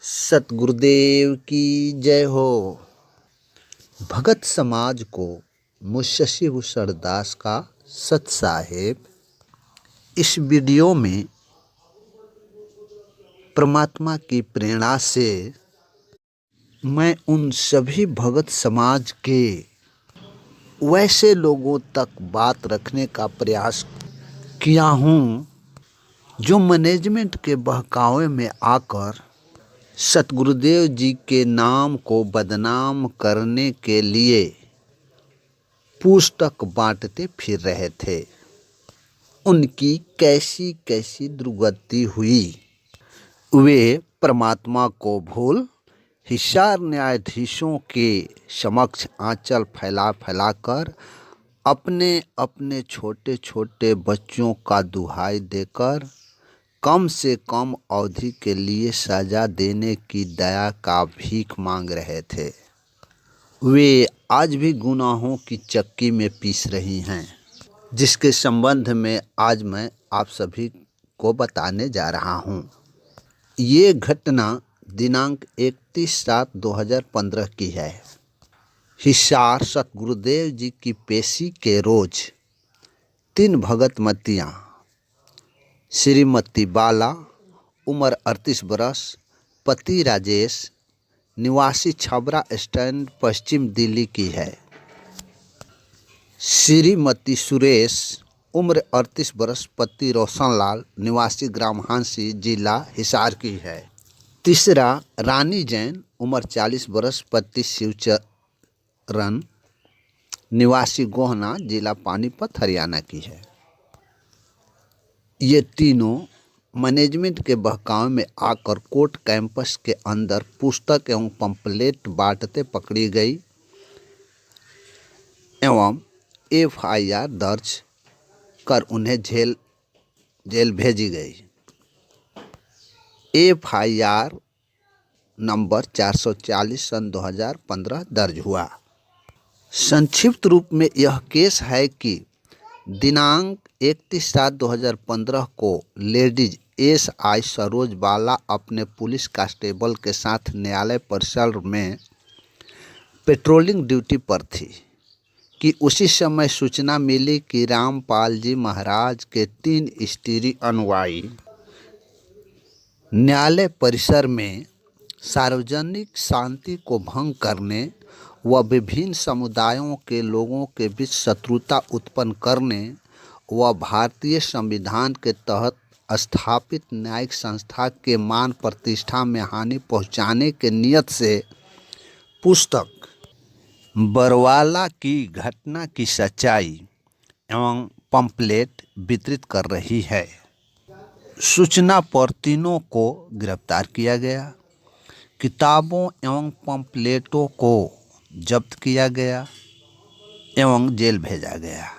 सतगुरुदेव की जय हो। भगत समाज को मुंशी हुसरदास का सत साहेब। इस वीडियो में परमात्मा की प्रेरणा से मैं उन सभी भगत समाज के वैसे लोगों तक बात रखने का प्रयास किया हूँ जो मैनेजमेंट के बहकावे में आकर सतगुरुदेव जी के नाम को बदनाम करने के लिए पुस्तक बांटते फिर रहे थे। उनकी कैसी कैसी दुर्गति हुई। वे परमात्मा को भूल हिसार न्यायाधीशों के समक्ष आंचल फैला फैलाकर अपने अपने छोटे छोटे बच्चों का दुहाई देकर कम से कम अवधि के लिए सजा देने की दया का भीख मांग रहे थे। वे आज भी गुनाहों की चक्की में पीस रही हैं, जिसके संबंध में आज मैं आप सभी को बताने जा रहा हूं। ये घटना दिनांक 31/7/2015 की है। हिसार सतगुरुदेव जी की पेशी के रोज 3 भगतमतियाँ श्रीमती बाला उम्र 38 बरस, पति राजेश, निवासी छबरा स्टैंड पश्चिम दिल्ली की है। श्रीमती सुरेश उम्र 38 बरस, पति रोशनलाल, निवासी ग्राम हांसी, जिला हिसार की है। तीसरा रानी जैन उम्र 40 बरस, पति शिवचरण, निवासी गोहना, जिला पानीपत, हरियाणा की है। ये तीनों मैनेजमेंट के बहकावे में आकर कोर्ट कैंपस के अंदर पुस्तक एवं पंपलेट बांटते पकड़ी गई एवं FIR दर्ज कर उन्हें जेल भेजी गई। FIR नंबर 440 सन 2015 दर्ज हुआ। संक्षिप्त रूप में यह केस है कि दिनांक 31/7/2015 को लेडीज SI सरोज बाला अपने पुलिस कांस्टेबल के साथ न्यायालय परिसर में पेट्रोलिंग ड्यूटी पर थी कि उसी समय सूचना मिली कि रामपाल जी महाराज के 3 स्त्री अनुयायी न्यायालय परिसर में सार्वजनिक शांति को भंग करने व विभिन्न समुदायों के लोगों के बीच शत्रुता उत्पन्न करने व भारतीय संविधान के तहत स्थापित न्यायिक संस्था के मान प्रतिष्ठा में हानि पहुंचाने के नियत से पुस्तक बरवाला की घटना की सच्चाई एवं पंपलेट वितरित कर रही है। सूचना पर तीनों को गिरफ्तार किया गया। किताबों एवं पंपलेटों को जब्त किया गया एवं जेल भेजा गया।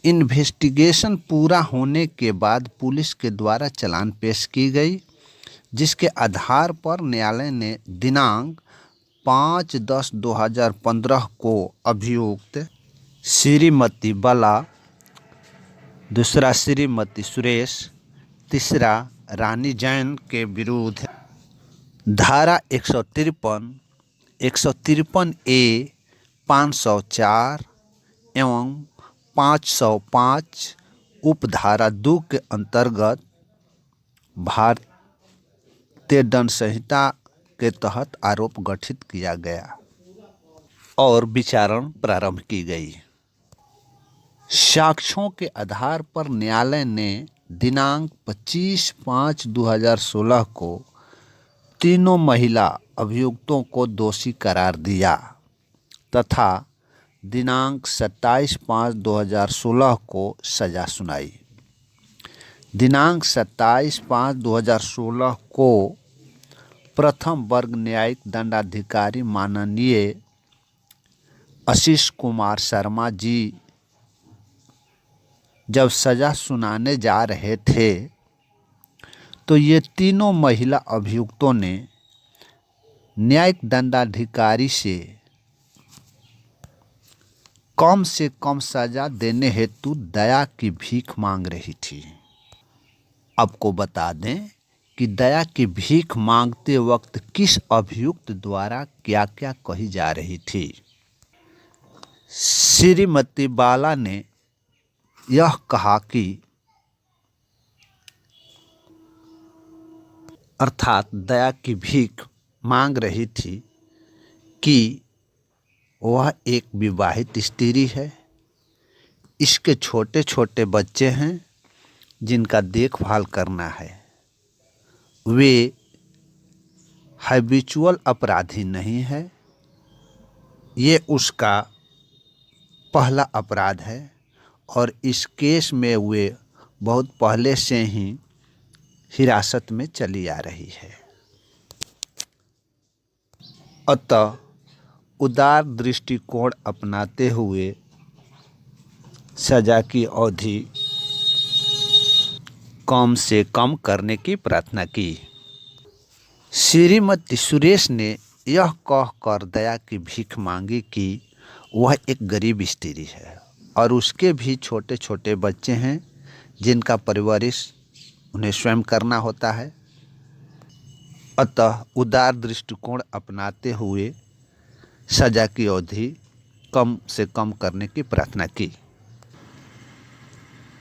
इन्वेस्टिगेशन पूरा होने के बाद पुलिस के द्वारा चालान पेश की गई, जिसके आधार पर न्यायालय ने दिनांक 5/10/2015 को अभियुक्त श्रीमती बाला, दूसरा श्रीमती सुरेश, तीसरा रानी जैन के विरुद्ध धारा 153, 153A, 504 एवं 505 उपधारा 2 के अंतर्गत भारतीय दंड संहिता के तहत आरोप गठित किया गया और विचारण प्रारंभ की गई। साक्ष्यों के आधार पर न्यायालय ने दिनांक 25/5/2016 को तीनों महिला अभियुक्तों को दोषी करार दिया तथा दिनांक 27/5/2016 को सजा सुनाई। दिनांक 27/5/2016 को प्रथम वर्ग न्यायिक दंडाधिकारी माननीय आशीष कुमार शर्मा जी जब सजा सुनाने जा रहे थे तो ये तीनों महिला अभियुक्तों ने न्यायिक दंडाधिकारी से कम सजा देने हेतु दया की भीख मांग रही थी। आपको बता दें, कि दया की भीख मांगते वक्त किस अभियुक्त द्वारा क्या क्या कही जा रही थी। श्रीमती बाला ने यह कहा कि अर्थात दया की भीख मांग रही थी कि वह एक विवाहित स्त्री है, इसके छोटे छोटे बच्चे हैं जिनका देखभाल करना है, वे हैबिचुअल अपराधी नहीं है, ये उसका पहला अपराध है और इस केस में वे बहुत पहले से ही हिरासत में चली आ रही है। अतः उदार दृष्टिकोण अपनाते हुए सजा की अवधि कम से कम करने की प्रार्थना की। श्रीमती सुरेश ने यह कहकर दया की भीख मांगी कि वह एक गरीब स्त्री है और उसके भी छोटे छोटे बच्चे हैं जिनका परवरिश उन्हें स्वयं करना होता है। अतः उदार दृष्टिकोण अपनाते हुए सजा की अवधि कम से कम करने की प्रार्थना की।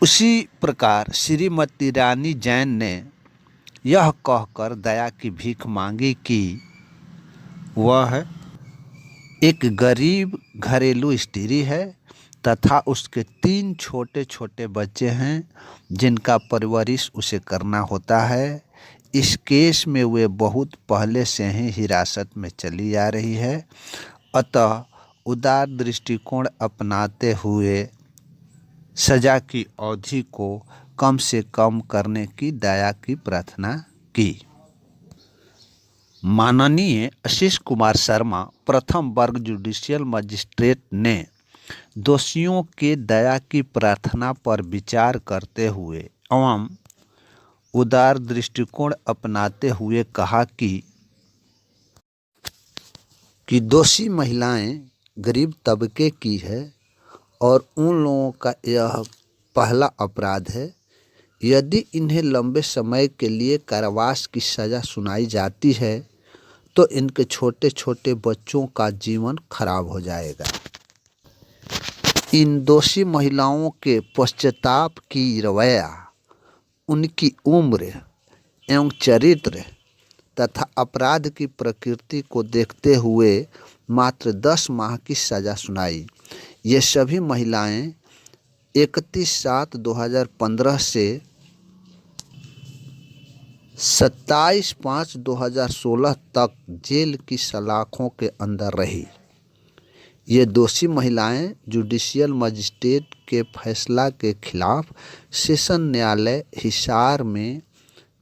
उसी प्रकार श्रीमती रानी जैन ने यह कहकर दया की भीख मांगी कि वह एक गरीब घरेलू स्त्री है तथा उसके 3 छोटे छोटे बच्चे हैं जिनका परवरिश उसे करना होता है। इस केस में वे बहुत पहले से ही हिरासत में चली आ रही है। अतः उदार दृष्टिकोण अपनाते हुए सजा की अवधि को कम से कम करने की दया की प्रार्थना की। माननीय आशीष कुमार शर्मा प्रथम वर्ग जुडिशियल मजिस्ट्रेट ने दोषियों के दया की प्रार्थना पर विचार करते हुए एवं उदार दृष्टिकोण अपनाते हुए कहा कि दोषी महिलाएं गरीब तबके की है और उन लोगों का यह पहला अपराध है। यदि इन्हें लंबे समय के लिए कारावास की सज़ा सुनाई जाती है तो इनके छोटे छोटे बच्चों का जीवन खराब हो जाएगा। इन दोषी महिलाओं के पश्चाताप की रवैया, उनकी उम्र एवं चरित्र तथा अपराध की प्रकृति को देखते हुए मात्र 10 माह की सज़ा सुनाई। ये सभी महिलाएं 31/7/2015 से 27/5/2016 तक जेल की सलाखों के अंदर रही। ये दोषी महिलाएं जुडिशियल मजिस्ट्रेट के फैसला के खिलाफ सेशन न्यायालय हिसार में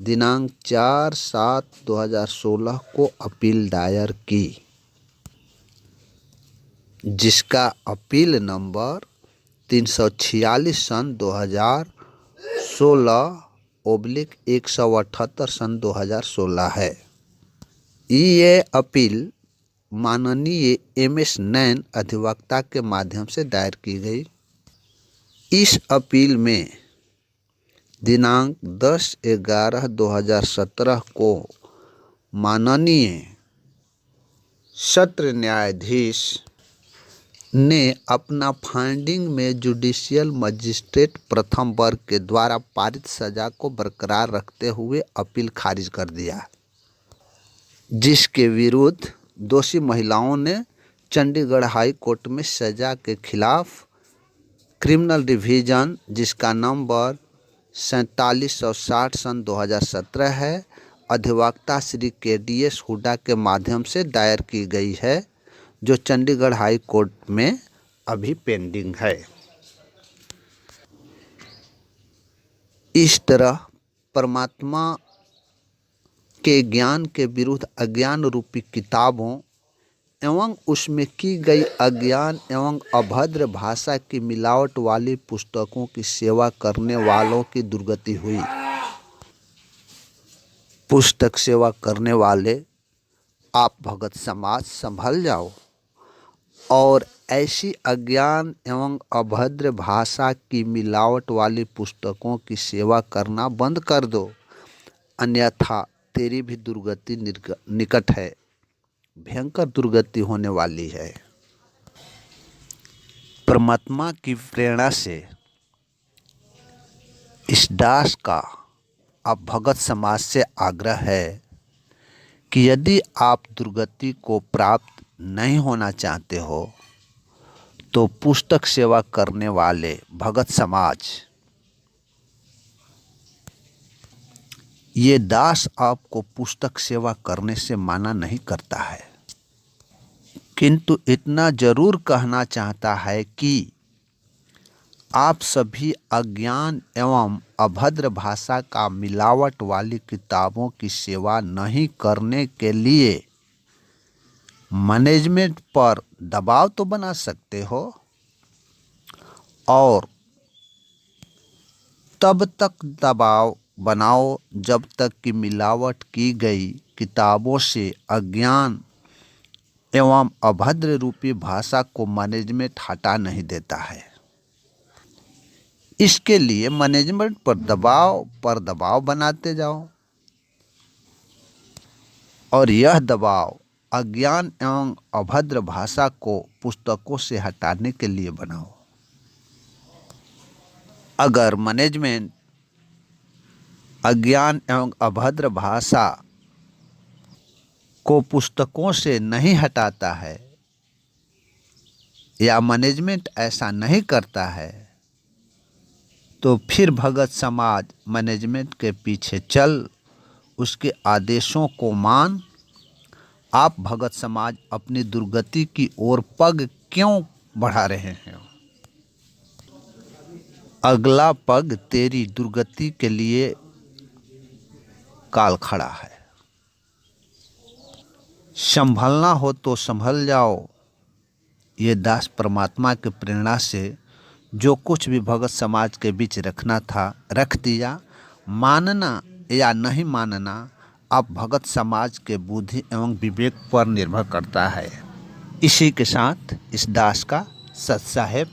दिनांक 4/7/2016 को अपील दायर की, जिसका अपील नंबर 346/2016/178/2016 है। ये अपील माननीय MS नैन अधिवक्ता के माध्यम से दायर की गई। इस अपील में दिनांक 10/11/2017 को माननीय सत्र न्यायाधीश ने अपना फाइंडिंग में जुडिशियल मजिस्ट्रेट प्रथम वर्ग के द्वारा पारित सजा को बरकरार रखते हुए अपील खारिज कर दिया, जिसके विरुद्ध दोषी महिलाओं ने चंडीगढ़ हाई कोर्ट में सजा के खिलाफ क्रिमिनल डिवीज़न, जिसका नंबर 4760/2017 है, अधिवक्ता श्री KDS हुड्डा के माध्यम से दायर की गई है, जो चंडीगढ़ हाई कोर्ट में अभी पेंडिंग है। इस तरह परमात्मा के ज्ञान के विरुद्ध अज्ञान रूपी किताबों एवं उसमें की गई अज्ञान एवं अभद्र भाषा की मिलावट वाली पुस्तकों की सेवा करने वालों की दुर्गति हुई। पुस्तक सेवा करने वाले आप भगत समाज संभल जाओ और ऐसी अज्ञान एवं अभद्र भाषा की मिलावट वाली पुस्तकों की सेवा करना बंद कर दो, अन्यथा तेरी भी दुर्गति निकट है, भयंकर दुर्गति होने वाली है। परमात्मा की प्रेरणा से इस दास का अब भगत समाज से आग्रह है कि यदि आप दुर्गति को प्राप्त नहीं होना चाहते हो तो पुस्तक सेवा करने वाले भगत समाज, ये दास आपको पुस्तक सेवा करने से माना नहीं करता है, किंतु इतना जरूर कहना चाहता है कि आप सभी अज्ञान एवं अभद्र भाषा का मिलावट वाली किताबों की सेवा नहीं करने के लिए मैनेजमेंट पर दबाव तो बना सकते हो, और तब तक दबाव बनाओ जब तक कि मिलावट की गई किताबों से अज्ञान एवं अभद्र रूपी भाषा को मैनेजमेंट हटा नहीं देता है। इसके लिए मैनेजमेंट पर दबाव बनाते जाओ, और यह दबाव अज्ञान एवं अभद्र भाषा को पुस्तकों से हटाने के लिए बनाओ। अगर मैनेजमेंट अज्ञान एवं अभद्र भाषा को पुस्तकों से नहीं हटाता है या मैनेजमेंट ऐसा नहीं करता है तो फिर भगत समाज मैनेजमेंट के पीछे चल उसके आदेशों को मान आप भगत समाज अपनी दुर्गति की ओर पग क्यों बढ़ा रहे हैं? अगला पग तेरी दुर्गति के लिए काल खड़ा है। संभलना हो तो संभल जाओ। ये दास परमात्मा की प्रेरणा से जो कुछ भी भगत समाज के बीच रखना था रख दिया। मानना या नहीं मानना अब भगत समाज के बुद्धि एवं विवेक पर निर्भर करता है। इसी के साथ इस दास का सत साहेब